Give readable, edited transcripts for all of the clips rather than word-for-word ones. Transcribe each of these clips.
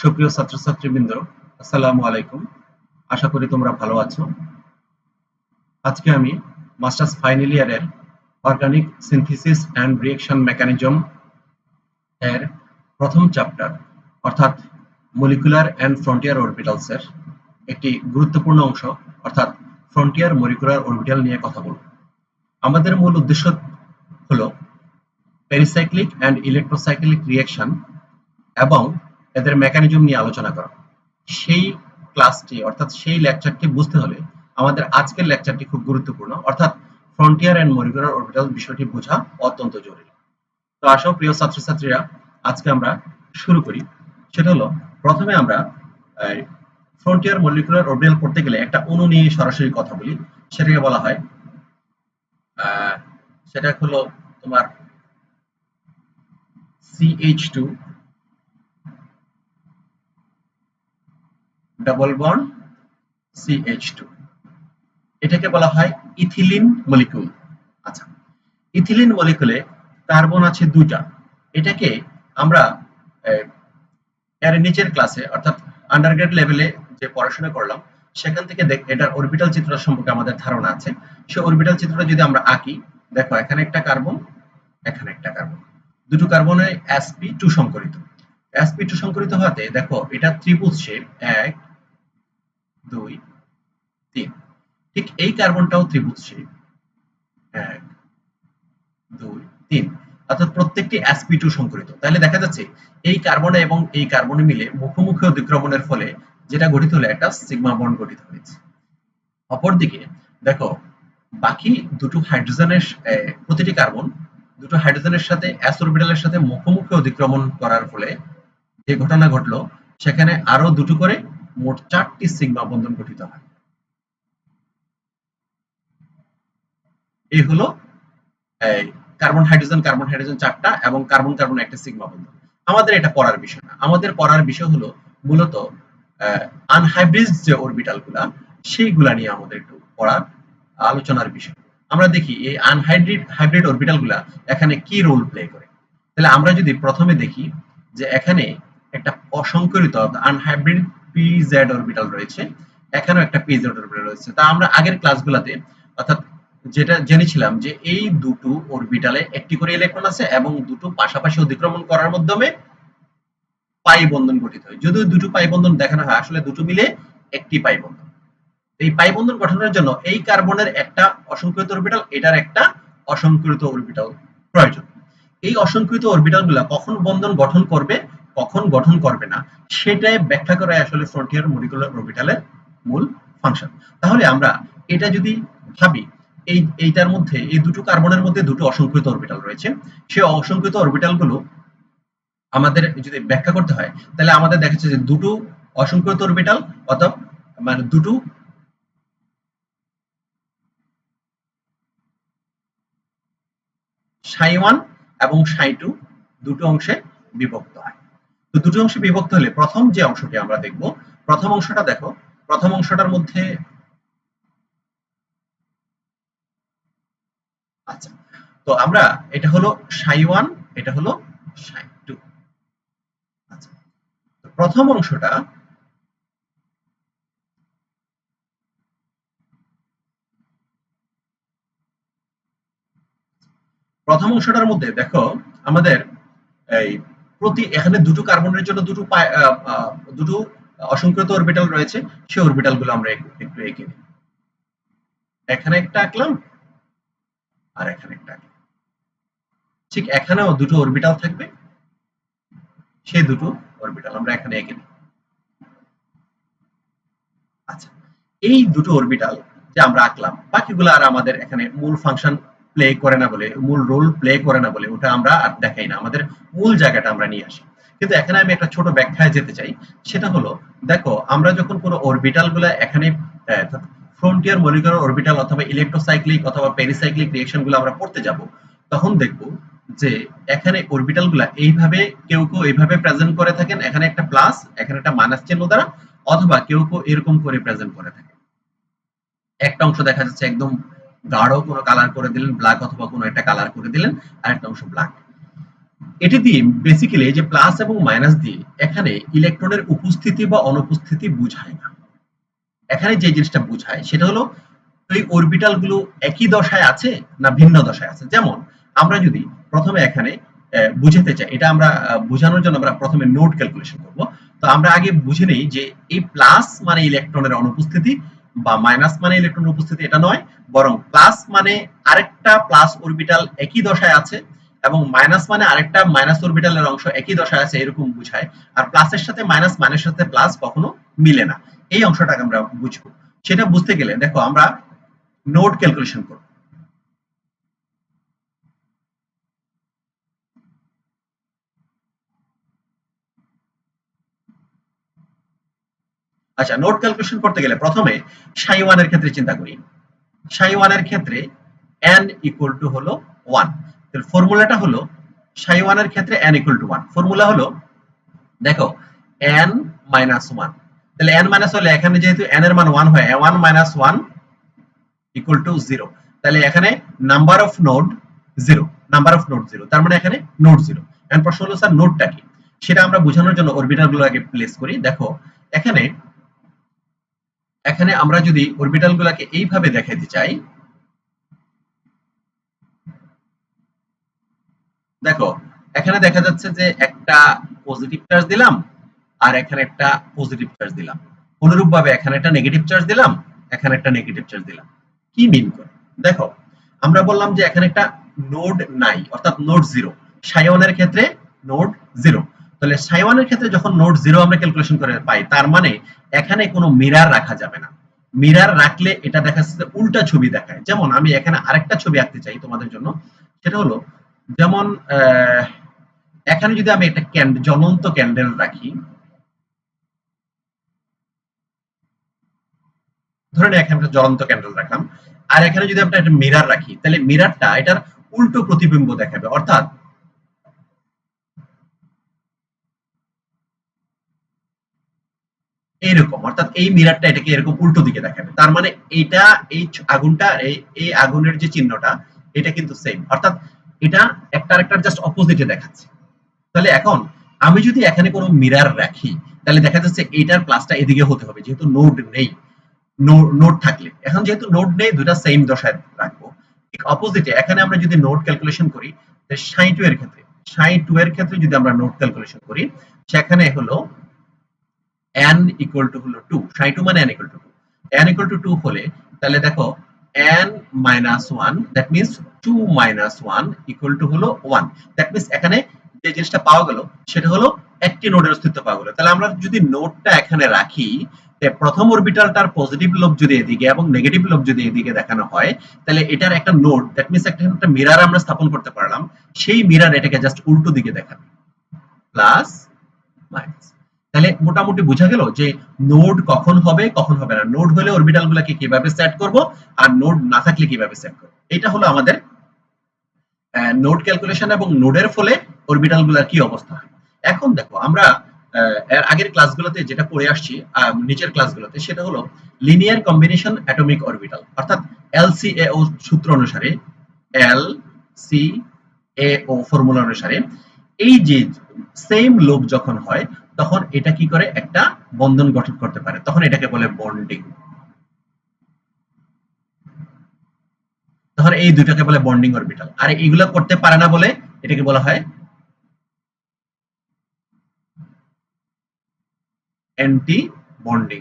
সুপ্রিয় ছাত্রছাত্রীবৃন্দ, আসসালামু আলাইকুম। আশা করি তোমরা ভালো আছো। আজকে আমি মাস্টার্স ফাইনাল ইয়ারের organic synthesis and reaction mechanism এর প্রথম চ্যাপ্টার অর্থাৎ মলিকুলার অ্যান্ড ফ্রন্টিয়ার অরবিটালস এর একটি গুরুত্বপূর্ণ অংশ অর্থাৎ ফ্রন্টিয়ার মলিকুলার অরবিটাল নিয়ে কথা বলব। আমাদের মূল উদ্দেশ্য হলো পেরিসাইক্লিক অ্যান্ড ইলেকট্রোসাইক্লিক রিঅ্যাকশন এবং এদের মেকানিজম নিয়ে আলোচনা করা। সেই ক্লাসটি অর্থাৎ সেই লেকচারটি বুঝতে হলে আমাদের আজকের লেকচারটি খুব গুরুত্বপূর্ণ অর্থাৎ ফ্রন্টিয়ার এন্ড মলিকুলার অরবিটাল বিষয়টি বোঝা অত্যন্ত জরুরি। তো আসো প্রিয় ছাত্রছাত্রীরা, আজকে আমরা শুরু করি। সেটা হলো প্রথমে আমরা ফ্রন্টিয়ার মলিকুলার অরবিটাল পড়তে গেলে একটা অণু নিয়ে সরাসরি কথা বলি। সেটাকে বলা হয় সেটা হলো তোমার CH2 ডাবল বন্ড CH2, এটাকে বলা হয় ইথিলিন মলিকুল। আচ্ছা, ইথিলিন মলিকুলে কার্বন আছে দুইটা। এটাকে আমরা এর নিচের ক্লাসে অর্থাৎ আন্ডারগ্রেড লেভেলে যে পড়াশোনা করলাম সেখান থেকে এটার অরবিটাল চিত্র সম্পর্কে আমাদের ধারণা আছে। সে অরবিটাল চিত্রটা যদি আমরা আঁকি, দেখো এখানে একটা কার্বন, এখানে একটা কার্বন, দুটো কার্বনে sp2 সংকরিত। sp2 সংকরিত হওয়াতে দেখো এটা ত্রিভুজ শেপ, 1 2 3। ঠিক এই কার্বনটাও ত্রিভুজ শেপ, 1 2 3, অর্থাৎ প্রত্যেকটি sp2 সংকরিত। তাহলে দেখা যাচ্ছে এই কার্বনে এবং এই কার্বনে মিলে মুখোমুখি অধিক্রমণের ফলে যেটা গঠিত হলো একটা সিগমা বন্ড গঠিত হয়েছে। অপরদিকে দেখো বাকি দুটো হাইড্রোজেনের প্রতিটি কার্বন দুটো হাইড্রোজেনের সাথে s অরবিটালের সাথে মুখোমুখি অধিক্রমণ করার ফলে যে ঘটনা ঘটলো সেখানে আরো দুটো করে মোট 4টি সিগমা বন্ধন গঠিত হয়। এই হলো কার্বন হাইড্রোজেন 4টা এবং কার্বন কার্বন একটা সিগমা বন্ধন। আমাদের এটা পড়ার বিষয় না, আমাদের পড়ার বিষয় হলো মূলত আনহাইব্রিড যে অরবিটাল গুলা সেইগুলা নিয়ে আমাদের একটু পড়ার আলোচনার বিষয়। আমরা দেখি এই হাইব্রিড অরবিটাল গুলা এখানে কি রোল প্লে করে। তাহলে আমরা যদি প্রথমে দেখি যে এখানে একটা অসংকরিত আনহাইব্রিড PZ অরবিটাল রয়েছে, এখানেও একটা PZ অরবিটাল রয়েছে। তা আমরা আগের ক্লাসগুলোতে অর্থাৎ যেটা জেনেছিলাম যে এই দুটো অরবিটালে একটি করে ইলেকট্রন আছে এবং দুটো পাশাপাশি অতিক্রমণ করার মাধ্যমে পাই বন্ধন গঠিত হয়। যদিও দুটো পাই বন্ধন দেখানো হয়, আসলে দুটো মিলে একটি পাই বন্ধন। এই পাই বন্ধন গঠনের জন্য এই কার্বনের একটা অসংকৃত অরবিটাল, এটার একটা অসংকৃত অরবিটাল প্রয়োজন। এই অসংকৃত অরবিটালগুলো কখন বন্ধন গঠন করবে, কখন গঠন করবে না, সেটাই ব্যাখ্যা করে আসলে ফ্রন্টিয়ার মলিকুলার অরবিটালের মূল ফাংশন। তাহলে আমরা এটা যদি ভাবি, এইটার মধ্যে এই দুটো কার্বনের মধ্যে দুটো অসংকৃত অরবিটাল রয়েছে, সেই অসংকৃত অরবিটালগুলো আমাদের যদি ব্যাখ্যা করতে হয় তাহলে আমাদের দেখা যাচ্ছে যে দুটো অসংকৃত অরবিটাল অথবা মানে দুটো ψ1 এবং ψ2 দুটো অংশে বিভক্ত হয়। তো দুটো অংশে বিভক্ত হলে প্রথম যে অংশটি আমরা দেখব, প্রথম অংশটা দেখো, প্রথম অংশটার মধ্যে আচ্ছা, তো আমরা এটা হলো ψ1, এটা হলো ψ2। আচ্ছা, তো প্রথম অংশটা প্রথম অংশটার মধ্যে দেখো আমাদের এই প্রতি এখানে দুটো কার্বনের জন্য দুটো অসংকৃত অরবিটাল রয়েছে, সেই অরবিটাল গুলো আমরা একটু এঁকে নিই। এখানে একটা আঁকলাম আর এখানে একটা আঁকলাম। ঠিক এখানেও দুটো অরবিটাল থাকবে, সেই দুটো অরবিটাল আমরা এখানে এঁকে নিই। আচ্ছা, এই দুটো অরবিটাল যে আমরা আঁকলাম, বাকিগুলো আর আমাদের এখানে মূল ফাংশন প্লে করে না বলে, মূল রোল প্লে করে না বলে ওটা আমরা আর দেখাই না, আমাদের মূল জায়গাটা আমরা নিয়ে আসি। কিন্তু এখানে আমি একটা ছোট ব্যাখ্যায় যেতে চাই। সেটা হলো দেখো আমরা যখন কোনো অরবিটাল গুলো এখানে ফ্রন্টিয়ার মলিকুলার অরবিটাল অথবা ইলেকট্রোসাইক্লিক অথবা পেরিসাইক্লিক রিঅ্যাকশন গুলো আমরা পড়তে যাব, তখন দেখব যে এখানে অরবিটাল গুলা এইভাবে কেউ কেউ এইভাবে প্রেজেন্ট করে থাকেন, এখানে একটা প্লাস এখানে একটা মাইনাস চিহ্ন দ্বারা, অথবা কেউ কেউ এরকম করে প্রেজেন্ট করে থাকে। একটা অংশ দেখা যাচ্ছে একদম গাঢ় কোনো কালার করে দিলেন ব্ল্যাক, অথবা কোনো একটা কালার করে দিলেন, আর একটা অংশ ব্ল্যাক। এটি দিয়ে বেসিক্যালি এই যে প্লাস এবং মাইনাস দিয়ে এখানে ইলেকট্রনের উপস্থিতি বা অনুপস্থিতি বোঝায় না। এখানে যে জিনিসটা বোঝায় সেটা হলো ওই অরবিটাল গুলো একই দশায় আছে না ভিন্ন দশায় আছে। যেমন আমরা যদি প্রথমে এখানে বুঝাতে চাই, এটা আমরা বোঝানোর জন্য আমরা প্রথমে নোড ক্যালকুলেশন করব। তো আমরা আগে বুঝে নেই যে এই প্লাস মানে ইলেকট্রনের অনুপস্থিতি বা মাইনাস মানে ইলেকট্রনের উপস্থিতি, এটা নয়, বরং প্লাস মানে আরেকটা প্লাস অরবিটাল একই দশায় আছে এবং মাইনাস মানে আরেকটা মাইনাস অরবিটালের অংশ একই দশায় আছে, এরকম বুঝায়। আর প্লাসের সাথে মাইনাস, মাইনাসের সাথে প্লাস কখনো মিলে না। এই অংশটাকে আমরা বুঝবো। সেটা বুঝতে গেলে দেখো আমরা নোড ক্যালকুলেশন করব। আচ্ছা, নোড ক্যালকুলেশন করতে গেলে প্রথমে সাই 1 এর ক্ষেত্রে চিন্তা করি। সাই 1 এর ক্ষেত্রে n ইকুয়াল টু হলো 1। তাহলে ফর্মুলাটা হলো সাই 1 এর ক্ষেত্রে n ইকুয়াল টু 1। ফর্মুলা হলো দেখো n মাইনাস 1। তাহলে n মাইনাস হলে এখানে যেহেতু n এর মান 1 হয়, 1 মাইনাস 1 ইকুয়াল টু 0। তাহলে এখানে number of node 0, number of node 0, তার মানে এখানে নোড 0। এখন প্রশ্ন হলো স্যার নোডটা কি? সেটা আমরা বোঝানোর জন্য অরবিটাল গুলো আগে প্লেস করি। দেখো এখানে এখানে আমরা যদি অরবিটাল গুলাকে এইভাবে দেখাইতে চাই, দেখো এখানে দেখা যাচ্ছে যে একটা পজিটিভ চার্জ দিলাম আর এখানে একটা পজিটিভ চার্জ দিলাম, অনুরূপভাবে এখানে একটা নেগেটিভ চার্জ দিলাম, এখানে একটা নেগেটিভ চার্জ দিলাম। কি মিন করে? দেখো আমরা বললাম যে এখানে একটা নোড নাই, অর্থাৎ নোড 0। সাই 1 এর ক্ষেত্রে নোড 0। তাহলে সাই 1 এর ক্ষেত্রে যখন নোড 0 আমরা ক্যালকুলেশন করে পাই, তার মানে এখানে কোনো মিরার রাখা যাবে না। মিরার রাখলে এটা দেখা যাচ্ছে উল্টা ছবি দেখায়। যেমন আমি এখানে আরেকটা ছবি আঁকতে চাই তোমাদের জন্য। সেটা হলো যেমন এখানে যদি আমি একটা জ্বলন্ত ক্যান্ডেল রাখি, ধরেন এখানে একটা জ্বলন্ত ক্যান্ডেল রাখলাম, আর এখানে যদি আমরা একটা মিরার রাখি, তাহলে মিরারটা এটার উল্টো প্রতিবিম্ব দেখাবে। অর্থাৎ এইরকম, অর্থাৎ এই মিরারটা এটাকে এরকম উল্টো দিকে দেখাবে। তার মানে এইটা এই আগুনটা এই আগুনের যে চিহ্নটা এটা কিন্তু সেম, অর্থাৎ এটা একটা আরেকটার জাস্ট অপোজিটে দেখাচ্ছে। তাহলে এখন আমি যদি এখানে কোনো মিরার রাখি, তাহলে দেখা যাচ্ছে এটার প্লাসটা এদিকে হতে হবে, যেহেতু নোড নেই। নোড থাকলে, এখন যেহেতু নোড নেই, দুইটা সেম দশায় রাখবো। ঠিক অপোজিটে এখানে আমরা যদি নোড ক্যালকুলেশন করি, সাই 2 এর ক্ষেত্রে, সাই 2 এর ক্ষেত্রে যদি আমরা নোড ক্যালকুলেশন করি, সেখানে হলো n ইকুয়াল টু হলো 2। সাই 2 মানে n equal two 2। n equal two 2 হলে তাহলে দেখো n minus 1, that means 2 minus 1 equal to হলো 1। দ্যাট মিন্স এখানে যে জিনিসটা পাওয়া গেল সেটা হলো একটি নোডের অস্তিত্ব পাওয়া গেল। তাহলে আমরা যদি নোডটা এখানে রাখি, প্রথম অরবিটালটার পজিটিভ লোব যদি এদিকে এবং নেগেটিভ লোব যদি এদিকে দেখানো হয়, তাহলে এটার একটা নোড, দ্যাট মিন্স একটা মিরার আমরা স্থাপন করতে পারলাম। সেই মিরার এটাকে জাস্ট উল্টো দিকে দেখাবে, প্লাস মাইনাস। তাহলে মোটামুটি বোঝা গেল যে নোড কখন হবে কখন হবে না, নোড হলে অরবিটাল গুলাকে কিভাবে সেট করব আর নোড না থাকলে কিভাবে সেট করব। এটা হলো আমাদের নোড ক্যালকুলেশন এবং নোডের ফলে অরবিটাল গুলার কি অবস্থা হয়। এখন দেখো আমরা এর আগের ক্লাসগুলোতে যেটা পড়ে আসছি, নিচের ক্লাসগুলোতে, সেটা হলো লিনিয়ার কম্বিনেশন অ্যাটমিক অরবিটাল, অর্থাৎ এলসিএও সূত্র অনুসারে, এলসিএও ফর্মুলা অনুসারে এই যে সেম লোব যখন হয় তখন এটা কি করে একটা বন্ধন গঠন করতে পারে, তখন এটাকে বলে বন্ডিং। তখন এই দুইটাকে বলে বন্ডিং অরবিটাল। আর এইগুলো করতে পারে না বলে এটাকে বলা হয় অ্যান্টি বন্ডিং।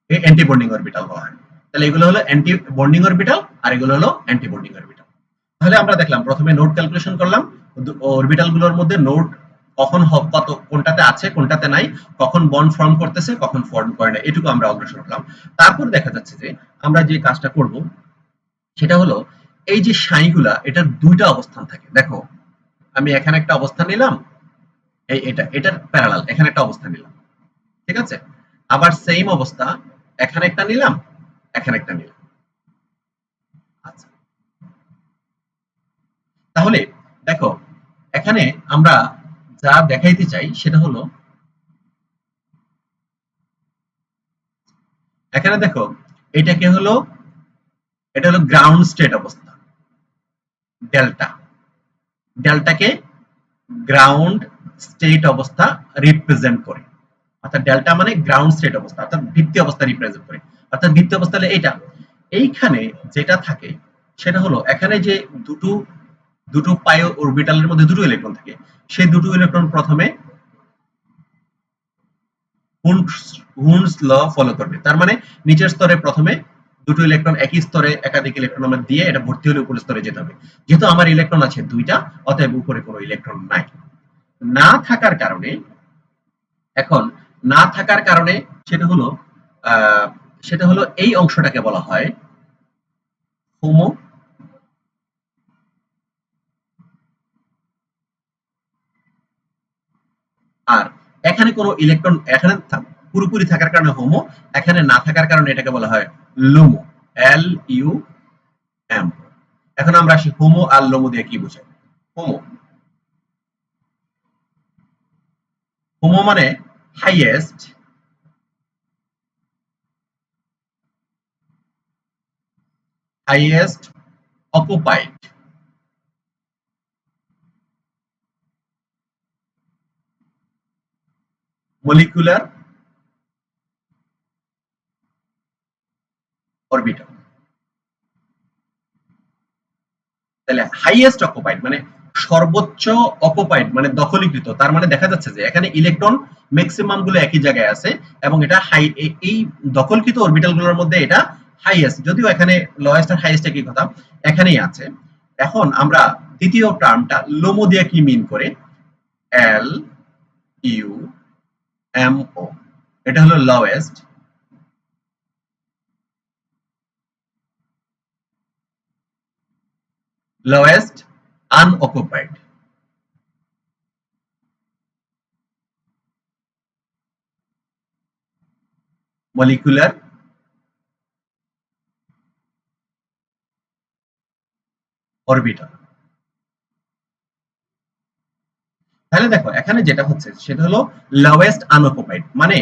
এই অ্যান্টি বন্ডিং অরবিটাল বলা হয়। তাহলে এগুলো হলো অ্যান্টি বন্ডিং অরবিটাল আর এগুলো হলো অ্যান্টি বন্ডিং অরবিটাল। তাহলে আমরা দেখলাম প্রথমে নোড ক্যালকুলেশন করলাম, অরবিটাল গুলোর মধ্যে নোড কখন কত কোনটাতে আছে কোনটাতে নাই, কখন বন্ড ফর্ম করতেছে কখন ফর্ম করে না, এটুকু আমরা অগ্রসর হলাম। তারপর দেখা যাচ্ছে যে আমরা যে কাজটা করব সেটা হলো এই যে সাইগুলা, এটার দুইটা অবস্থান থাকে। দেখো আমি এখানে একটা অবস্থান নিলাম, এটার প্যারালাল এখানে একটা অবস্থান নিলাম, ঠিক আছে? আবার সেম অবস্থা এখানে একটা নিলাম, এখানে একটা নিলাম। আচ্ছা, তাহলে দেখো এখানে আমরা যা দেখাইতে চাই সেটা হলো, এখানে দেখো এটাকে হলো, এটা হলো গ্রাউন্ড স্টেট অবস্থা, ডেল্টা। ডেল্টাকে গ্রাউন্ড স্টেট অবস্থা রিপ্রেজেন্ট করে। অর্থাৎ ডেল্টা মানে গ্রাউন্ড স্টেট অবস্থা, অর্থাৎ ভিত্তি অবস্থা রিপ্রেজেন্ট করে। অর্থাৎ ভিত্তি অবস্থা হলে এইটা, এইখানে যেটা থাকে সেটা হলো এখানে যে দুটো দুটো পাই অরবিটালের মধ্যে দুটো ইলেকট্রন থাকে, সেই দুটো ইলেকট্রন প্রথমে হুন্স ল ফলো করবে। তার মানে নিচের স্তরে প্রথমে দুটো ইলেকট্রন একই স্তরে একাধিক ইলেকট্রন আমরা দিয়ে এটা ভর্তি হলে উপরের স্তরে যেতে হবে। যেহেতু আমার ইলেকট্রন আছে দুইটা, অতএব উপরে কোনো ইলেকট্রন নাই। না থাকার কারণে, এখন না থাকার কারণে সেটা হলো আহ, সেটা হলো এই অংশটাকে বলা হয় হোমো। আর এখানে কোনো ইলেকট্রন এখানে পুরোপুরি থাকার কারণে হোমো, এখানে না থাকার কারণে এটাকে বলা হয় লুমো, LUM। এখন আমরা আসি হোমো আর লোমো দিয়ে কি বোঝায়। হোমো, হোমো মানে highest highest occupied molecular orbital. তাহলে হাইয়েস্ট অকুপাইড মানে সর্বোচ্চ অকুপাইড মানে দখলীকৃত, তার মানে দেখা যাচ্ছে যে এখানে ইলেকট্রন ম্যাক্সিমাম গুলো একই জায়গায় আছে এবং এটা হাই, এই দখলকৃত অরবিটাল গুলোর মধ্যে এটা হাইয়েস্ট, যদিও এখানে লোয়েস্ট আর হাইয়েস্ট একই কথা, এখানেই আছে। এখন আমরা দ্বিতীয় টার্মটা লোমো দিয়ে কি মিন করে, LUMO, এটা হলো লোয়েস্ট লোয়েস্ট আনঅকুপাইড মলিকুলার অরবিটাল। তাহলে দেখো এখানে যেটা হচ্ছে সেটা হলো লোয়েস্ট আনঅকুপাইড, মানে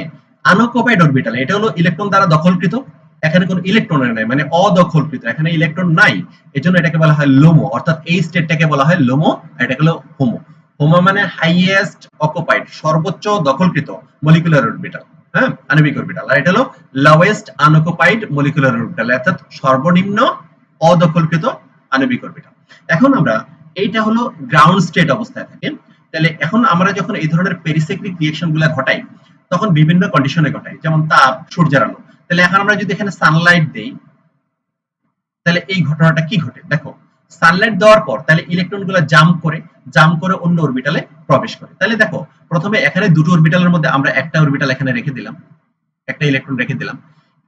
আনঅকুপাইড অরবিটাল এটা হলো ইলেকট্রন দ্বারা দখলকৃত, এখানে কোনো ইলেকট্রন নাই, মানে অদখলকৃত, এখানে ইলেকট্রন নাই, এজন্য এটাকে বলা হয় লোমো, অর্থাৎ এই স্টেটটাকে বলা হয় লোমো, এটাকে হলো হোমো। হোমো মানে হাইয়েস্ট অকুপাইড, সর্বোচ্চ দখলকৃত মলিকুলার অরবিটাল, হ্যাঁ, আণবিক অরবিটাল। আর এটা হলো লোয়েস্ট আনঅকুপাইড মলিকুলার অরবিটাল, অর্থাৎ সর্বনিম্ন অদখলকৃত আণবিক অরবিটাল। এখন আমরা, এইটা হলো গ্রাউন্ড স্টেট অবস্থায় থাকে। তাহলে এখন আমরা যখন এই ধরনের পেরিসাইক্লিক রিঅ্যাকশন গুলো ঘটাই তখন বিভিন্ন কন্ডিশনে ঘটাই, যেমন তাপ, সূর্যের আলো। তাহলে এখন আমরা যদি এখানে সানলাইট দেই তাহলে এই ঘটনাটা কি ঘটে দেখো, সানলাইট দেওয়ার পর তাহলে ইলেকট্রন গুলো জাম্প করে অন্য অরবিটালে প্রবেশ করে। তাহলে দেখো প্রথমে এখানে দুটো অরবিটালের মধ্যে আমরা একটা অরবিটাল এখানে রেখে দিলাম, একটা ইলেকট্রন রেখে দিলাম,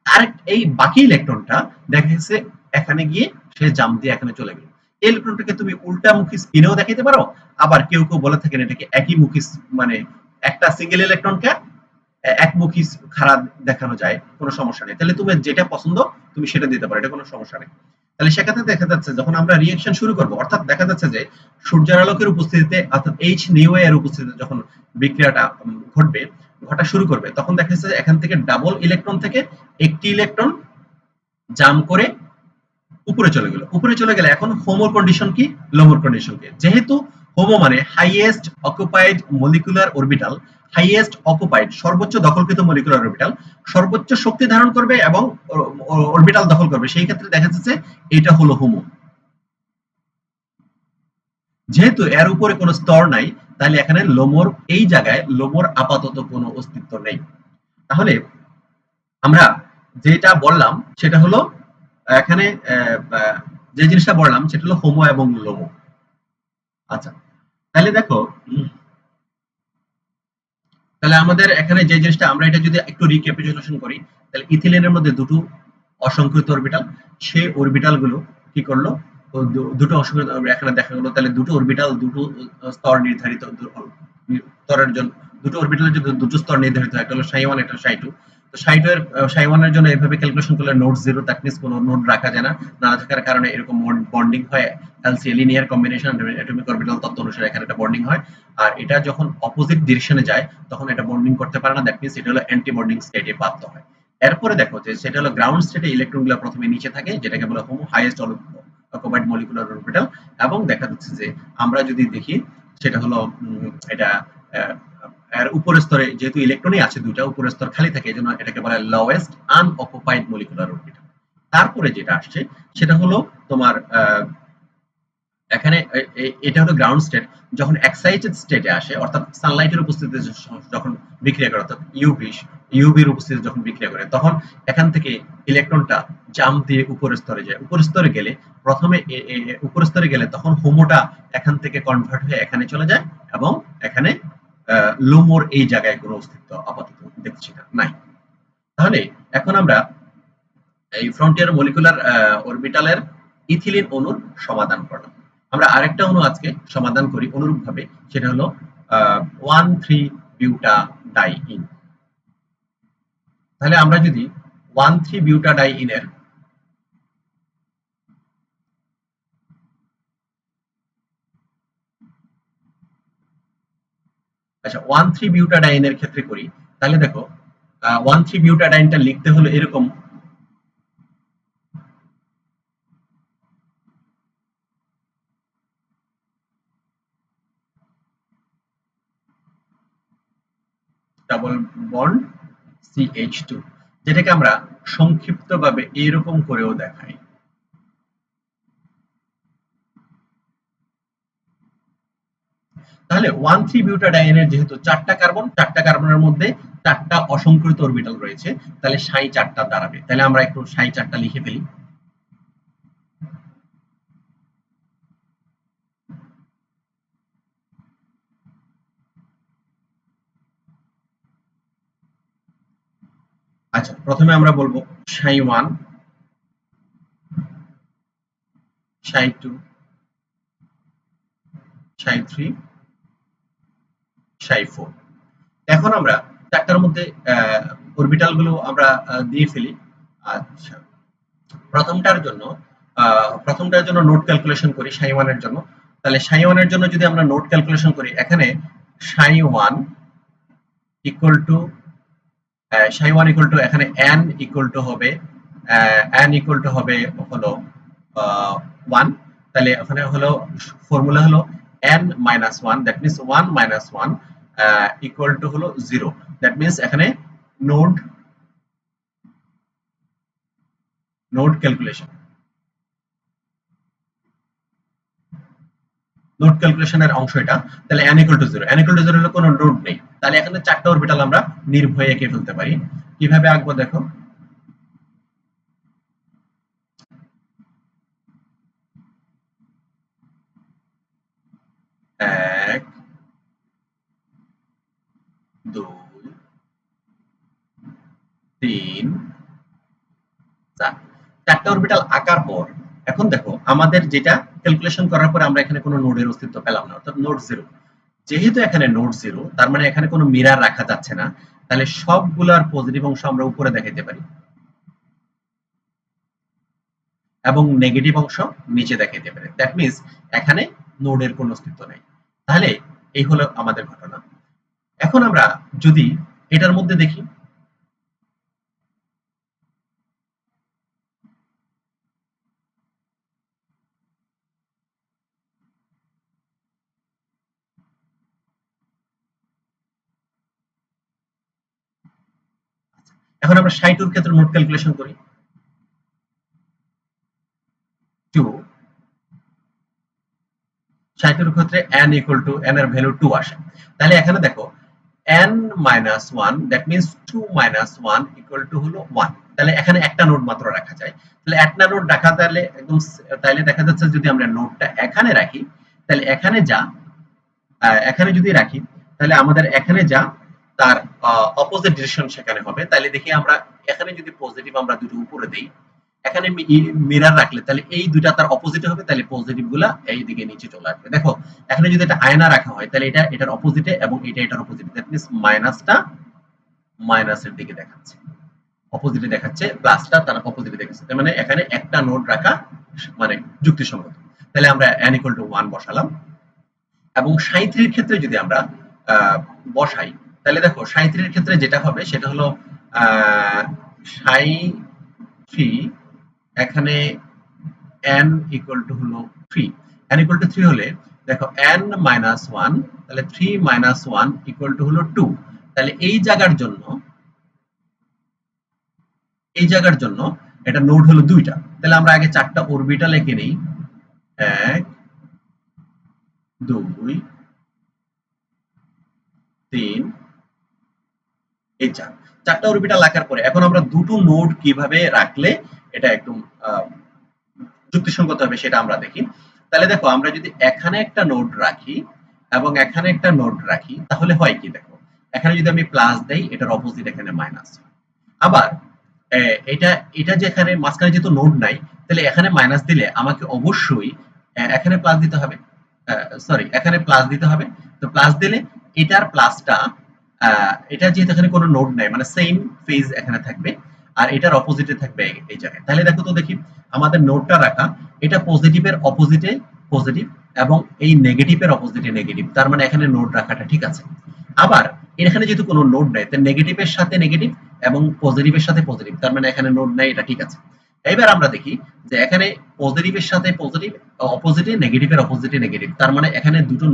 আর এই বাকি ইলেকট্রনটা দেখা গেছে এখানে গিয়ে সে জাম্প দিয়ে এখানে চলে গেল। এই ইলেকট্রনটাকে তুমি উল্টামুখী স্পিনেও দেখাতে পারো, আবার কেউ কেউ বলে থাকেন এটাকে একই মুখী, মানে একটা সিঙ্গেল ইলেকট্রনকে একমুখী খাড়া দেখানো যায়, কোনো সমস্যা নেই। তাহলে তুমি যেটা পছন্দ তুমি সেটা দিতে পারো, এটা কোনো সমস্যা নেই। তাহলে সেক্ষেত্রে দেখা যাচ্ছে যখন আমরা রিঅ্যাকশন শুরু করব, অর্থাৎ দেখা যাচ্ছে যে সূর্যের আলোকের উপস্থিতিতে অর্থাৎ এইচ নিউ এর উপস্থিতিতে যখন বিক্রিয়াটা ঘটবে, ঘটা শুরু করবে, তখন দেখা যাচ্ছে এখান থেকে ডাবল ইলেকট্রন থেকে একটি ইলেকট্রন জাম্প করে উপরে চলে গেল। উপরে চলে গেলে এখন হোমোর কন্ডিশন কি, লোমোর কন্ডিশন কি। যেহেতু হোমো মানে highest occupied molecular orbital, highest occupied সর্বোচ্চ দখলকৃত মলিকুলার অরবিটাল সর্বোচ্চ শক্তি ধারণ করবে এবং অরবিটাল দখল করবে, সেই ক্ষেত্রে দেখা যাচ্ছে এটা হলো হোমো। যেহেতু এর উপরে কোনো স্তর নাই তাহলে এখানে লোমোর, এই জায়গায় লোমোর আপাতত কোনো অস্তিত্ব নেই। তাহলে আমরা যেটা বললাম সেটা হলো এখানে যে জিনিসটা বললাম সেটা হলো হোমো এবং লোমো। আচ্ছা, তাহলে দেখো তাহলে আমাদের এখানে যে জিনিসটা, আমরা এটা যদি একটু রিক্যাপিচুলেশন করি, তাহলে ইথিলিনের মধ্যে দুটো অসংকৃত অরবিটাল, সেই অরবিটাল গুলো কি করলো, দুটো অসংকৃত এখানে দেখা গেল, তাহলে দুটো অরবিটাল দুটো স্তর নির্ধারিত স্তরের জন্য, দুটো অরবিটালের জন্য দুটো স্তর নির্ধারিত, একটা হলো সাই ওয়ান, একটা সাই টু। তো সাই টু এর সাই ওয়ান এর জন্য এভাবে ক্যালকুলেশন করলে নোড জিরো, দ্যাট মিন্স কোনো নোড রাখা যায় না, না থাকার কারণে এরকম বন্ডিং হয়, LC linear combination atomic orbital তত্ত্ব অনুসারে এখানে একটা বন্ডিং হয়। আর এটা যখন অপোজিট ডিরেকশনে যায় তখন এটা বন্ডিং করতে পারে না, দ্যাট মিন্স এটা হলো অ্যান্টি বন্ডিং স্টেটে প্রাপ্ত হয়। এরপরে দেখো যে সেটা হলো গ্রাউন্ড স্টেটে ইলেকট্রন গুলো প্রথমে নিচে থাকে, যেটাকে বলা Homo, highest occupied molecular orbital. এবং দেখা যাচ্ছে যে আমরা যদি দেখি সেটা হলো এটা এর উপরের স্তরে যেহেতু ইলেকট্রনই আছে দুইটা, উপরের স্তর খালি থাকে, এজন্য এটাকে বলা হয় লোয়েস্ট আনঅকুপাইড মলিকুলার অরবিটাল। তারপরে যেটা আসছে সেটা হলো তোমার এখানে এটা হলো গ্রাউন্ড স্টেট। যখন এক্সাইটেড স্টেটে আসে, অর্থাৎ সানলাইটের উপস্থিতিতে যখন বিক্রিয়া করে, অর্থাৎ ইউভির উপস্থিতিতে যখন বিক্রিয়া করে, তখন এখান থেকে ইলেকট্রনটা জাম্প দিয়ে উপরের স্তরে যায়। উপরের স্তরে গেলে প্রথমে উপরের স্তরে গেলে তখন হোমোটা এখান থেকে কনভার্ট হয়ে এখানে চলে যায়, এবং এখানে লোমোর এই জায়গায় কোনো অস্তিত্ব আপাতত দেখছি না, নাই। তাহলে এখন আমরা এই ফ্রন্টিয়ার মলিকুলার অরবিটালের ইথিলিন অণুর সমাধান করলাম। আমরা আরেকটা অণু আজকে সমাধান করি অনুরূপভাবে, সেটা হলো 1,3-বিউটাডাইইন। তাহলে আমরা যদি 1,3-বিউটাডাইইনের আচ্ছা 1,3-বিউটাডাইনের ক্ষেত্রে করি, তাহলে দেখো 1,3-বিউটাডাইনটা লিখতে হলো এরকম, ডাবল বন্ড CH2, যেটাকে আমরা সংক্ষিপ্তভাবে এরকম করেও দেখাই। তাহলে 1,3-বিউটাডাইনের যেহেতু চারটা কার্বনের মধ্যে চারটা অসংকৃত অরবিটাল রয়েছে, তাহলে সাই চারটা দাঁড়াবে। তাহলে আমরা একটু সাই চারটা লিখে ফেলি। আচ্ছা, প্রথমে আমরা বলবো সাই 1, সাই 2, সাই 3, সাই 4। এখন আমরা চারটার মধ্যে অরবিটাল গুলো আমরা দিয়ে ফেলি। আচ্ছা, প্রথমটার জন্য নোট ক্যালকুলেশন করি সাই 1 এর জন্য। তাহলে সাই 1 এর জন্য যদি আমরা নোট ক্যালকুলেশন করি, এখানে সাই 1 ইকুয়াল টু এখানে n ইকুয়াল টু হবে হলো 1। তাহলে ওখানে হলো ফর্মুলা হলো n minus 1, that means 1 minus 1 equal to হলো 0। দ্যাট মিন্স এখানে নোট ক্যালকুলেশনের অংশ এটা। তাহলে n equal two 0, n equal two 0 হলে কোনো নোড নেই। তাহলে এখানে চারটা অরবিটাল আমরা নির্ভয়ে এঁকে ফেলতে পারি। কিভাবে আঁকবো দেখো, 1 2 3 4। চারটা অরবিটাল আঁকার পর এখন দেখো আমাদের যেটা ক্যালকুলেশন করার পর আমরা এখানে কোনো নোডের অস্তিত্ব পেলাম না, অর্থাৎ নোড 0। যেহেতু এখানে নোড 0, তার মানে এখানে কোনো মিরার রাখা যাচ্ছে না। তাহলে সবগুলোর পজিটিভ অংশ আমরা উপরে দেখাইতে পারি এবং নেগেটিভ অংশ নিচে দেখাইতে পারি। দ্যাট মিন্স এখানে নোডের কোনো অস্তিত্ব নেই। তাহলে এই হলো আমাদের ঘটনা। এখন আমরা যদি এটার মধ্যে দেখি, এখন আমরা সাই 2 এর ক্ষেত্রে নোট ক্যালকুলেশন করি। 2 সাই 2 এর ক্ষেত্রে n ইকুয়াল টু n এর ভ্যালু 2 আসে। তাহলে এখানে দেখো n minus 1, that means 2 minus 1 equal to হলো 1। তাহলে এখানে একটা নোট মাত্র রাখা যায়। তাহলে একটা নোট রাখা, তাহলে একদম তাহলে দেখা যাচ্ছে যদি আমরা নোটটা এখানে রাখি, তাহলে এখানে যদি রাখি, তাহলে আমাদের এখানে যা তার অপোজিট ডিরেকশন সেখানে হবে। তাহলে দেখি আমরা এখানে যদি পজিটিভ আমরা দুটো উপরে দেই, এখানে মিরার রাখলে তাহলে এই দুইটা তার অপোজিটে হবে, তাহলে পজিটিভ গুলা এই দিকে নিচে চলে আসবে। দেখো এখানে যদি এটা আয়না রাখা হয়, তাহলে এটা এটার অপোজিটে এবং এটা এটার অপোজিটে, দ্যাট মিন্স মাইনাসটা মাইনাসের দিকে দেখাচ্ছে, অপোজিটে দেখাচ্ছে, প্লাসটা তার অপোজিটে দেখাচ্ছে। তার মানে এখানে একটা নোড রাখা মানে যুক্তিসঙ্গত। তাহলে আমরা n ইকুয়াল টু 1 বসালাম। এবং সাই 3 এর ক্ষেত্রে যদি আমরা বসাই, তাহলে দেখো সাই 3 এর ক্ষেত্রে যেটা হবে সেটা হলো সাই 3 এখানে n ইকুয়াল টু হলো 3, n ইকুয়াল টু 3 হলে দেখো n মাইনাস 1, তাহলে 3 মাইনাস 1 ইকুয়াল টু হলো 2। তাহলে এই জায়গার জন্য এটা নোড হলো দুইটা। তাহলে আমরা আগে চারটা অরবিটাল এঁকে নেই, 1 2 3 এই চারটা অরবিটাল আঁকার পরে এখন আমরা দুটো নোড কিভাবে রাখলে এটা একদম যুক্তিসঙ্গত হবে সেটা আমরা দেখি। তাহলে দেখো আমরা যদি এখানে একটা নোড রাখি এবং এখানে একটা নোড রাখি তাহলে হয় কি, দেখো এখানে যদি আমি প্লাস দেই এটার অপোজিট এখানে মাইনাস। আবার এটা এটা যে এখানে মাঝখানে যেহেতু নোড নাই তাহলে এখানে মাইনাস দিলে আমাকে অবশ্যই এখানে প্লাস দিতে হবে, সরি এখানে প্লাস দিতে হবে। তো প্লাস দিলে এটার প্লাসটা এটা যেহেতু এখানে কোনো নোড নাই মানে সেম ফেজ এখানে থাকবে আর এটার অপোজিটে থাকবে এই জায়গায়। তাহলে দেখো তো দেখি আমাদের নোডটা রাখা এটা পজিটিভের অপোজিটে পজিটিভ এবং এই নেগেটিভের অপোজিটে নেগেটিভ, তার মানে এখানে নোড রাখাটা ঠিক আছে। আবার এখানে যেহেতু কোনো নোড নাই তাই নেগেটিভের সাথে নেগেটিভ এবং পজিটিভের সাথে পজিটিভ, তার মানে এখানে নোড নাই, এটা ঠিক আছে। এবার আমরা দেখি যে এখানে পজিটিভের সাথে পজিটিভ, অপোজিটে নেগেটিভের অপোজিটে নেগেটিভ, তার মানে এখানে দুটো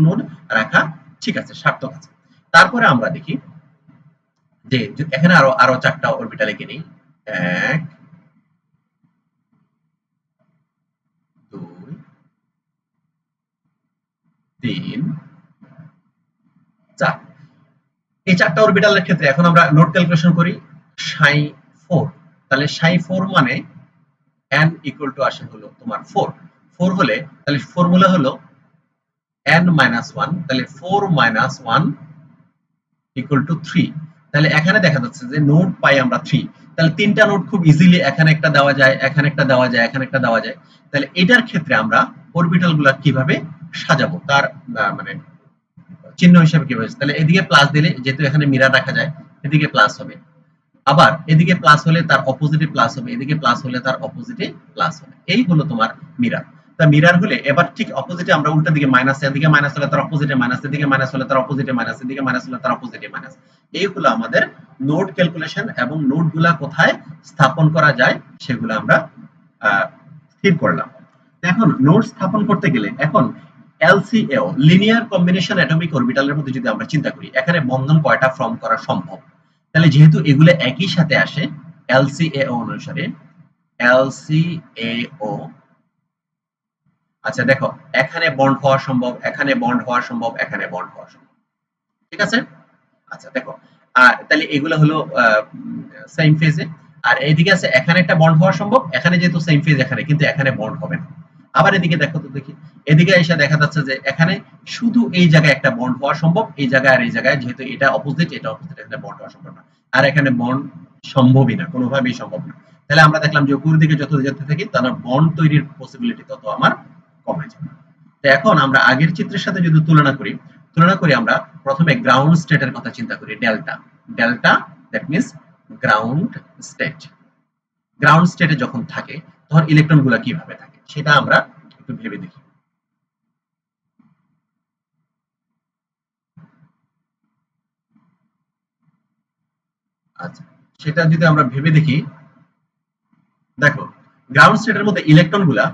নোড রাখা ঠিক আছে, সার্থক আছে। তারপরে আমরা দেখি যে এখানে আরো আরো চারটা অরবিটাল এঁকে নিই, 1 2 3 4। এই চারটা অরবিটালের ক্ষেত্রে এখন আমরা নোড ক্যালকুলেশন করি সাই 4। তাহলে সাই 4 মানে n ইকুয়াল টু আসে হলো তোমার 4। 4 হলে তাহলে ফর্মুলা হলো n মাইনাস 1, তাহলে 4 মাইনাস 1 ইকুয়াল টু 3। তাহলে এখানে দেখা যাচ্ছে যে নোড পাই আমরা 3। তাহলে তিনটা নোড খুব ইজিলি এখানে একটা দেওয়া যায়, এখানে একটা দেওয়া যায়, এখানে একটা দেওয়া যায়। তাহলে এটার ক্ষেত্রে আমরা অরবিটাল গুলা কিভাবে সাজাবো তার মানে চিহ্ন হিসেবে কিভাবে, তাহলে এদিকে প্লাস দিলে যেহেতু এখানে মিরার রাখা যায় এদিকে প্লাস হবে, আবার এদিকে প্লাস হলে তার অপোজিটে প্লাস হবে, এদিকে প্লাস হলে তার অপোজিটে প্লাস হবে। এই হলো তোমার মিরার। তা মিরার হলে এবার ঠিক অপোজিটে আমরা উল্টা দিকে মাইনাস, এদিকে মাইনাস হলে তার অপোজিটে মাইনাস, এদিকে মাইনাস হলে তার অপোজিটে মাইনাস, এদিকে মাইনাস হলে তার অপোজিটে মাইনাস। এই হলো আমাদের নোড ক্যালকুলেশন এবং নোডগুলা কোথায় স্থাপন করা যায় সেগুলো আমরা স্থির করলাম। এখন নোড স্থাপন করতে গেলে এখন এলসিএও লিনিয়ার কম্বিনেশন অ্যাটমিক অরবিটালের মধ্যে যদি আমরা চিন্তা করি এখানে বন্ধন কয়টা ফর্ম করা সম্ভব, তাহলে যেহেতু এগুলো একই সাথে আসে এলসিএও অনুসারে এলসিএও, আচ্ছা দেখো এখানে বন্ড হওয়া সম্ভব, এখানে বন্ড হওয়া সম্ভব, এখানে বন্ড হওয়া সম্ভব, ঠিক আছে। আচ্ছা দেখো তাহলে এগুলো হলো সেম ফেজে। আর এইদিকে আছে এখানে একটা বন্ড হওয়া সম্ভব, এখানে যেহেতু সেম ফেজ এখানে কিন্তু এখানে বন্ড হবে না। আবার এদিকে দেখো তো দেখি, এদিকে এসে দেখা যাচ্ছে যে এখানে শুধু এই জায়গায় একটা বন্ড হওয়া সম্ভব, এই জায়গায় আর এই জায়গায় যেহেতু এটা অপোজিট এটা অপোজিট এখানে বন্ড হওয়া সম্ভব না, আর এখানে বন্ড সম্ভবই না, কোনোভাবেই সম্ভব না। তাহলে আমরা দেখলাম যে উপরের দিকে যত যেতে থাকি তাহলে বন্ড তৈরির পসিবিলিটি তত আমার কমে যাবে। তো এখন আমরা আগের চিত্রের সাথে যদি তুলনা করি আমরা প্রথমে গ্রাউন্ড স্টেটের কথা চিন্তা করি, delta. Delta that means ground state. Ground স্টেটে যখন থাকে তখন ইলেকট্রন গুলা কিভাবে থাকে সেটা আমরা একটু ভেবে দেখি। আচ্ছা সেটা যদি আমরা ভেবে দেখি, দেখো গ্রাউন্ড স্টেটের মধ্যে ইলেকট্রন গুলা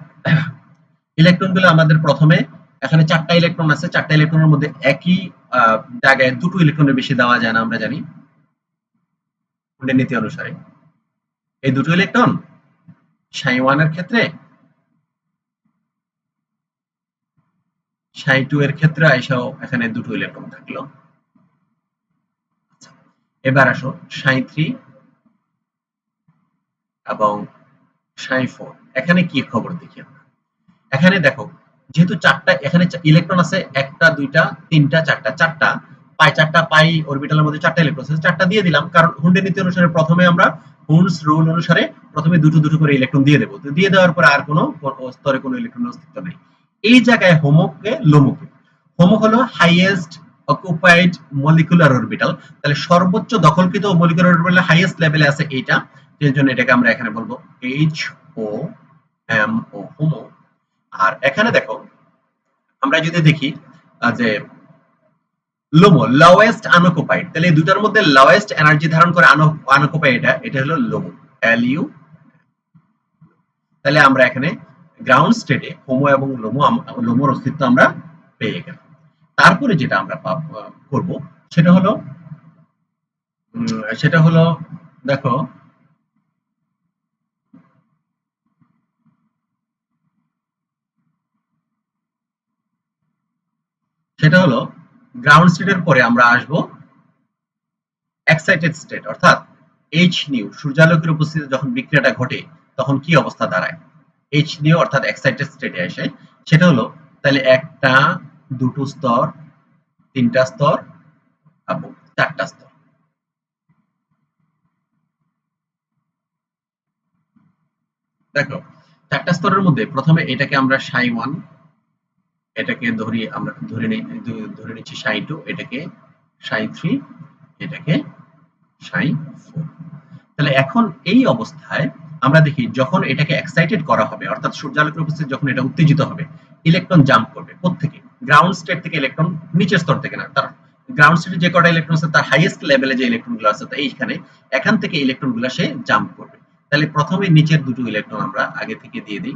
আমাদের প্রথমে এখানে চারটা ইলেকট্রন আছে, চারটা ইলেকট্রনের মধ্যে একই জায়গায় দুটো ইলেকট্রনের বেশি দেওয়া যায় না, আমরা জানি কুন্ডের নীতি অনুসারে। এই দুটো ইলেকট্রন সাই 1 এর ক্ষেত্রে, সাই 2 এর ক্ষেত্রে আইসাও এখানে দুটো ইলেকট্রন থাকলো। এবার আসো সাই 3 এবং সাই 4, এখানে কি খবর দেখি আমরা। এখানে দেখো যেহেতু চারটা এখানে ইলেকট্রন আছে, একটা দুইটা তিনটা চারটা, চারটা পাই অরবিটালের মধ্যে চারটা ইলেকট্রন আছে, চারটা দিয়ে দিলাম কারণ হুন্ডের নীতি অনুসারে প্রথমে আমরা হুন্ডস রুল অনুসারে প্রথমে দুটো দুটো করে ইলেকট্রন দিয়ে দেবো। তো দিয়ে দেওয়ার পরে আর কোনো স্তরে কোনো ইলেকট্রনের অস্তিত্ব নেই। এই জায়গায় হোমোকে লোমোকে, হোমো হলো হাইয়েস্ট অকুপাইড মলিকুলার অরবিটাল, তাহলে সর্বোচ্চ দখলকৃত মলিকুলার অরবিটাল হাইয়েস্ট লেভেলে আছে এইটা, এর জন্য এটাকে আমরা এখানে বলবো H O M O homo. আর এখানে দেখো আমরা যদি দেখি যে লোমো লোয়েস্ট আনঅকুপাইড, তাহলে এই দুটার মধ্যে লোয়েস্ট এনার্জি ধারণ করে আনঅকুপাইড এটা হলো লোমো, এল ইউ। তাহলে আমরা এখানে গ্রাউন্ড স্টেটে হোমো এবং লোমোর অস্তিত্ব আমরা পেয়ে গেলাম। তারপরে যেটা আমরা করব সেটা হলো সেটা হলো দেখো সেটা হলো গ্রাউন্ড স্টেটের পরে আমরা আসব এক্সাইটেড স্টেট, অর্থাৎ এইচ নিউ, সূর্যালোকের উপস্থিতিতে যখন বিক্রিয়াটা ঘটে তখন কি অবস্থা দাঁড়ায়। এইচ নিউ অর্থাৎ এক্সাইটেড স্টেটে আসে, সেটা হলো তাহলে একটা, দুটো স্তর, তিনটা স্তর এবং চারটা স্তর। দেখো চারটা স্তরের মধ্যে প্রথমে এটাকে আমরা সাই ওয়ান, এটাকে ধরি, আমরা ধরে নিচ্ছি সাই টু, এটাকে সাই থ্রি, এটাকে সাই ফোর। তাহলে এখন এই অবস্থায় আমরা দেখি যখন এটাকে এক্সাইটেড করা হবে, অর্থাৎ সূর্যালোকের উপস্থিতি যখন এটা উত্তেজিত হবে, ইলেকট্রন জাম্প করবে কোত্থেকে, গ্রাউন্ড স্টেট থেকে ইলেকট্রন, নিচের স্তর থেকে না, তার গ্রাউন্ড স্টেটে যে কটা ইলেকট্রন আছে তার হাইয়েস্ট লেভেলে যে ইলেকট্রন গুলো আছে এইখানে, এখান থেকে ইলেকট্রন গুলো সে জাম্প করবে। তাহলে প্রথমে নিচের দুটো ইলেকট্রন আমরা আগে থেকে দিয়ে দিই,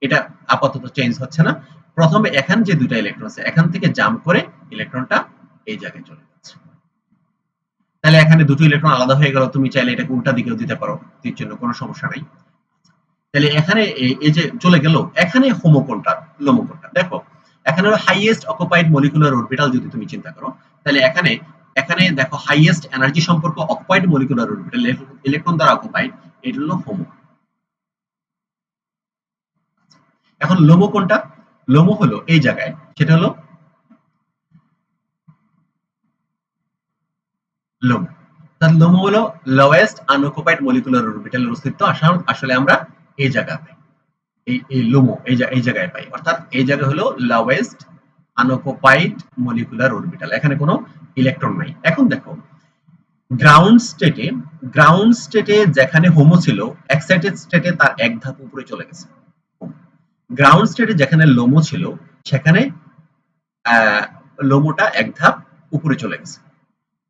এটা আপাতত চেঞ্জ হচ্ছে না। প্রথমে এখান যে দুটো ইলেকট্রন আছে এখান থেকে জাম্প করে ইলেকট্রনটা এই জায়গায় চলে যাচ্ছে। তাহলে এখানে দুটো ইলেকট্রন আলাদা হয়ে গেল, তুমি চাইলে এটাকে উল্টা দিকেও দিতে পারো, এর জন্য কোনো সমস্যা নাই। তাহলে এখানে এই যে চলে গেল, এখানে হোমো কোনটা, লোমো কোনটা, দেখো এখানে হলো হাইয়েস্ট অকুপাইড মলিকুলার অরবিটাল যদি তুমি চিন্তা করো, তাহলে এখানে এখানে দেখো হাইয়েস্ট এনার্জি সম্পর্ক অকুপাইড মলিকুলার অরবিটাল ইলেকট্রন দ্বারা অকুপাইড, এটা হলো হোমো। এখন লোমো কোনটা, লোমো হলো এই জায়গায়, সেটা হলো লোমো। তাহলে লোমো হলো লোয়েস্ট আনঅকুপাইড মলিকুলার অরবিটালের অস্তিত্ব আসলে আমরা এই জায়গায় পাই, এই লোমো এই জায়গায় পাই, অর্থাৎ এই জায়গা হলো লোয়েস্ট আনঅকুপাইড মলিকুলার অরবিটাল, এখানে কোনো ইলেকট্রন নাই। এখন দেখো গ্রাউন্ড স্টেটে যেখানে হোমো ছিল, এক্সাইটেড স্টেটে তার এক ধাপ উপরে চলে গেছে। গ্রাউন্ড স্টেটে যেখানে লোমো ছিল সেখানে লোমোটা এক ধাপ উপরে চলে গেছে।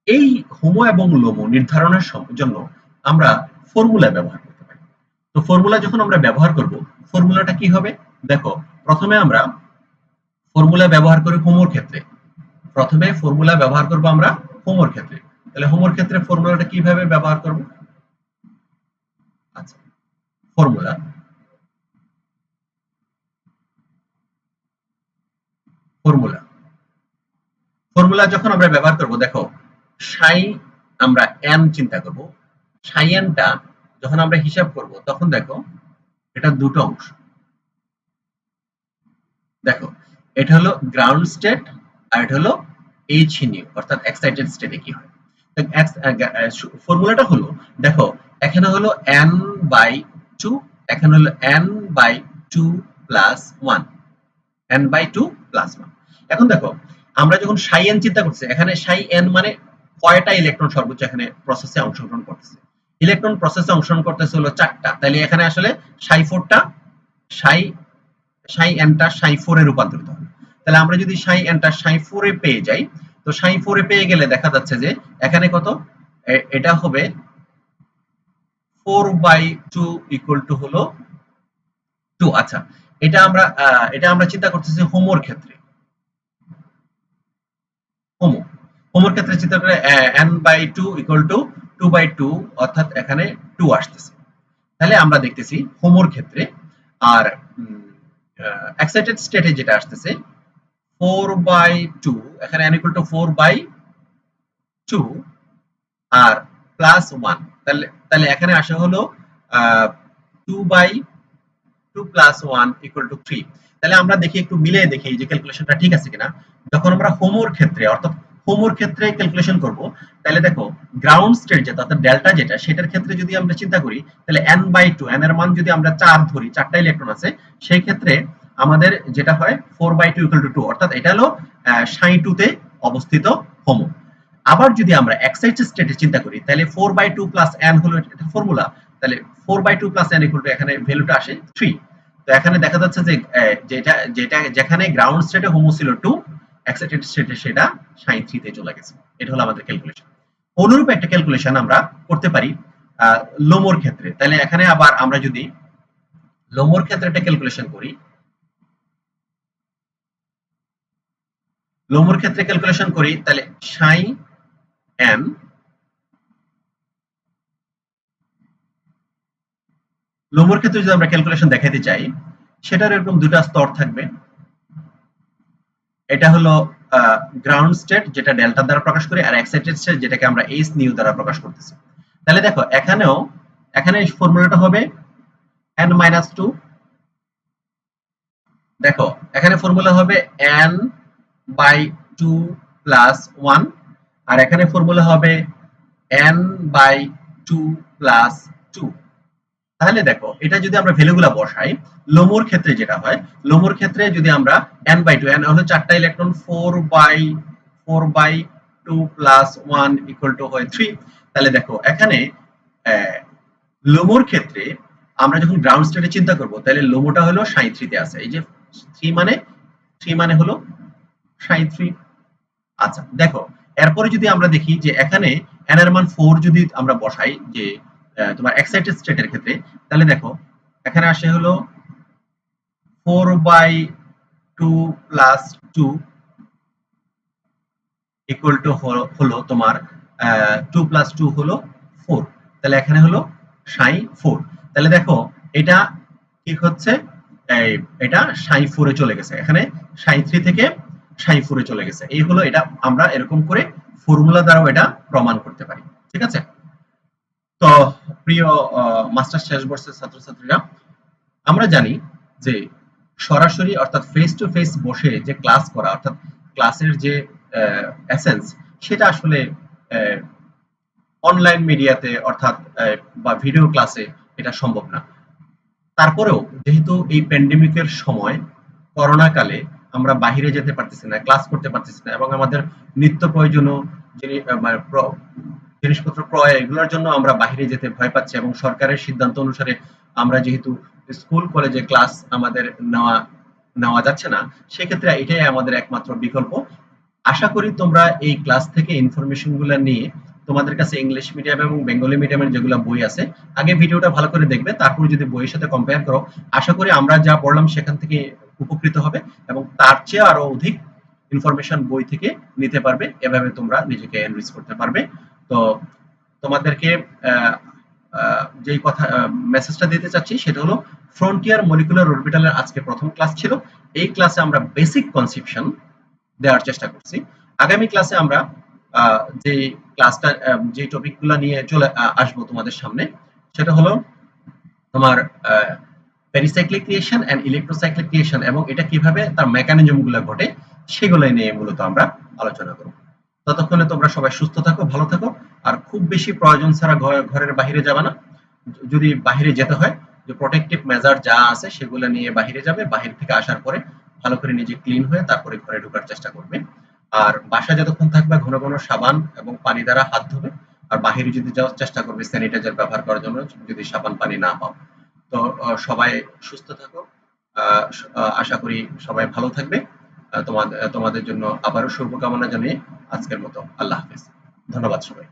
এই হোমো এবং লোমো নির্ধারণের জন্য আমরা ফর্মুলা ব্যবহার করতে পারি। তো ফর্মুলা যখন আমরা ব্যবহার করব, ফর্মুলাটা কি হবে, দেখো প্রথমে আমরা ফর্মুলা ব্যবহার করি হোমোর ক্ষেত্রে, প্রথমে ফর্মুলা ব্যবহার করব আমরা হোমোর ক্ষেত্রে। তাহলে হোমোর ক্ষেত্রে ফর্মুলাটা কিভাবে ব্যবহার করব, আচ্ছা ফর্মুলা ফর্মুলা ফর্মুলা যখন আমরা ব্যবহার করব, দেখো সাই, আমরা এন চিন্তা করব, সাই এনটা যখন আমরা হিসাব করব তখন দেখো এটা দুটো অংশ, দেখো এটা হলো গ্রাউন্ড স্টেট আর এটা হলো এইচ নিউ, অর্থাৎ এক্সাইটেড স্টেটে কি হয়। ফর্মুলাটা হলো দেখো এখানে হলো n বাই 2, এখানে হলো n by 2 plus 1, n by 2 plus 1। এখন দেখো আমরা যখন সাই n চিন্তা করছি, এখানে সাই n মানে কয়টা ইলেকট্রন সর্বোচ্চ এখানে প্রসেসে অংশগ্রহণ করতেছে, ইলেকট্রন প্রসেসে অংশগ্রহণ করতেছে হলো 4টা, তাহলে এখানে আসলে সাই 4টা, সাই সাই এনটা সাই 4 এ রূপান্তরিত হবে। তাহলে আমরা যদি সাই এনটা সাই 4 এ পেয়ে যাই, তো সাই 4 এ পেয়ে গেলে দেখা যাচ্ছে যে এখানে কত, এটা হবে 4/2 ইকুয়াল টু হলো 2। আচ্ছা এটা আমরা চিন্তা করতেছি হোমোর ক্ষেত্রে, হোমো হোমোর ক্ষেত্রে চিন্তা করে n/2 ইকুয়াল টু 2/2, অর্থাৎ এখানে 2 আসতেছে। তাহলে আমরা দেখতেছি হোমোর ক্ষেত্রে, আর এক্সাইটেড স্টেটে যেটা আসতেছে 4/2, এখানে n ইকুয়াল টু 4/2 আর প্লাস 1, তাহলে তাহলে এখানে আসা হলো 2/2 প্লাস 1 ইকুয়াল টু 3। তাহলে আমরা দেখি একটু মিলিয়ে দেখি যে ক্যালকুলেশনটা ঠিক আছে কিনা। যখন আমরা হোমোর ক্ষেত্রে, অর্থাৎ হোমোর ক্ষেত্রে ক্যালকুলেশন করব, তাহলে দেখো গ্রাউন্ড স্টেট যেটা অর্থাৎ ডেল্টা যেটা, সেটার ক্ষেত্রে যদি আমরা চিন্তা করি তাহলে n/2, n এর মান যদি আমরা 4 ধরি, 4টা ইলেকট্রন আছে, সেই ক্ষেত্রে আমাদের যেটা হয় 4/2 ইকুয়াল টু 2, অর্থাৎ এটা হলো সাই 2 তে অবস্থিত হোমো। আবার যদি আমরা এক্সাইটেড স্টেটে চিন্তা করি তাহলে 4/2 প্লাস n হলো এটা ফর্মুলা, তাহলে 4/2 প্লাস n ইকুয়াল টু এখানে ভ্যালুটা আসে 3। তো এখানে দেখা যাচ্ছে যে যেটা যেটা যেখানে গ্রাউন্ড স্টেটে হোমো ছিল 2, এক্সাইটেড স্টেটে সেটা সাই 3 তে চলে গেছে। এটা হলো আমাদের ক্যালকুলেশন। অনুরূপ একটা ক্যালকুলেশন আমরা করতে পারি লোমোর ক্ষেত্রে। তাহলে এখানে আবার আমরা যদি লম্বর ক্ষেত্রে এটা ক্যালকুলেশন করি। লম্বর ক্ষেত্রে ক্যালকুলেশন করি তাহলে সাই এন, লম্বর ক্ষেত্রে যদি আমরা ক্যালকুলেশন দেখাতে চাই সেটার এরকম দুটা স্তর থাকবে। এটা হলো গ্রাউন্ড স্টেট যেটা ডেল্টা দ্বারা প্রকাশ করি, আর এক্সাইটেড স্টেট যেটাকে আমরা এইচ নিউ দ্বারা প্রকাশ করতেছি। তাহলে দেখো এখানে ফর্মুলাটা হবে n মাইনাস টু, দেখো এখানে ফর্মুলা হবে n by two plus one, আর এখানে ফর্মুলা হবে n by two plus two. তাহলে দেখো এটা যদি আমরা ভ্যালুগুলা বসাই, লোমোর ক্ষেত্রে যেটা হয়, লোমোর ক্ষেত্রে যদি আমরা n বাই টু, n হলো চারটা ইলেকট্রন, 4/2 প্লাস 1 ইকুয়াল টু হয় 3। তাহলে দেখো এখানে লোমোর ক্ষেত্রে আমরা যখন গ্রাউন্ড স্টেটে চিন্তা করব তাহলে লোমোটা হলো সাই 3 তে আছে। এই যে 3 মানে হলো সাই 3। আচ্ছা দেখো এরপরে যদি আমরা দেখি যে এখানে n এর মান 4 যদি আমরা বসাই যে তোমার এক্সাইটেড স্টেটের ক্ষেত্রে, তাহলে দেখো এখানে আসে হলো 4/2 প্লাস 2 ইকুয়াল টু হলো তোমার 2 প্লাস 2 হলো 4। তাহলে এখানে হলো সাই 4। তাহলে দেখো এটা কি হচ্ছে, এটা সাই 4 এ চলে গেছে, এখানে সাই 3 থেকে সাই 4 এ চলে গেছে। এই হলো এটা, আমরা এরকম করে ফর্মুলা দ্বারাও এটা প্রমাণ করতে পারি। ঠিক আছে? তো প্রিয় মাস্টার্স শেষ বর্ষের ছাত্রছাত্রীরা, আমরা জানি যে সরাসরি অর্থাৎ ফেস টু ফেস বসে যে ক্লাস করা, অর্থাৎ ক্লাসের যে এসেন্স, সেটা আসলে অনলাইন মিডিয়াতে অর্থাৎ বা ভিডিও ক্লাসে এটা সম্ভব না। তারপরেও যেহেতু এই প্যান্ডেমিকের সময়, করোনা কালে আমরা বাহিরে যেতে পারতেছি না, ক্লাস করতে পারতেছি না, এবং আমাদের নিত্য প্রয়োজনীয় জিনিসপত্র ক্রয় এগুলোর জন্য আমরা বাহিরে যেতে ভয় পাচ্ছি, এবং সরকারের সিদ্ধান্ত অনুসারে আমরা যেহেতু স্কুল কলেজে ক্লাস আমাদের নেওয়া নেওয়া যাচ্ছে না, সেক্ষেত্রে এটাই আমাদের একমাত্র বিকল্প। আশা করি তোমরা এই ক্লাস থেকে ইনফরমেশন গুলো নিয়ে তোমাদের কাছে ইংলিশ মিডিয়াম এবং বেঙ্গলি মিডিয়ামের যেগুলো বই আছে, আগে ভিডিওটা ভালো করে দেখবে, তারপর যদি বইয়ের সাথে কম্পেয়ার করো, আশা করি আমরা যা পড়লাম সেখান থেকে উপকৃত হবে, এবং তার চেয়ে আরো অধিক ইনফরমেশন বই থেকে নিতে পারবে। এভাবে তোমরা নিজেকে এনরিচ করতে পারবে। তো তোমাদেরকে যেই কথা মেসেজটা দিতে চাচ্ছি সেটা হলো, ফ্রন্টিয়ার মলিকুলার অরবিটালের আজকে প্রথম ক্লাস ছিল। এই ক্লাসে আমরা বেসিক কনসেপশন দেওয়ার চেষ্টা করছি। আগামী ক্লাসে আমরা যে ক্লাসটা যে টপিকগুলো নিয়ে চলে আসবো তোমাদের সামনে, সেটা হলো তোমার পেরিসাইক্লিক ক্রিয়েশন এন্ড ইলেকট্রোসাইক্লিক ক্রিয়েশন, এবং এটা কিভাবে তার মেকানিজম গুলো ঘটে সেগুলো নিয়ে মূলত আমরা আলোচনা করব। ততক্ষণে তোমরা সবাই সুস্থ থাকো, ভালো থাকো, আর খুব বেশি প্রয়োজন ছাড়া ঘরের বাইরে যাবে না। যদি বাহিরে যেতে হয়, যে প্রোটেক্টিভ মেজার যা আছে সেগুলো নিয়ে বাহিরে যাবে, বাহির থেকে আসার পরে ভালো করে নিজে ক্লিন হয়ে তারপরে ঘরে ঢোকার চেষ্টা করবে। আর বাসায় যতক্ষণ থাকবে ঘন ঘন সাবান এবং পানি দ্বারা হাত ধোবে, আর বাহিরে যদি যাওয়ার চেষ্টা করবে স্যানিটাইজার ব্যবহার করার জন্য, যদি সাবান পানি না পাও। তো সবাই সুস্থ থাকো। আশা করি সবাই ভালো থাকবে। তোমাদের জন্য আবারও শুভকামনা জানিয়ে আজকের মতো আল্লাহ হাফেজ। ধন্যবাদ সবাই।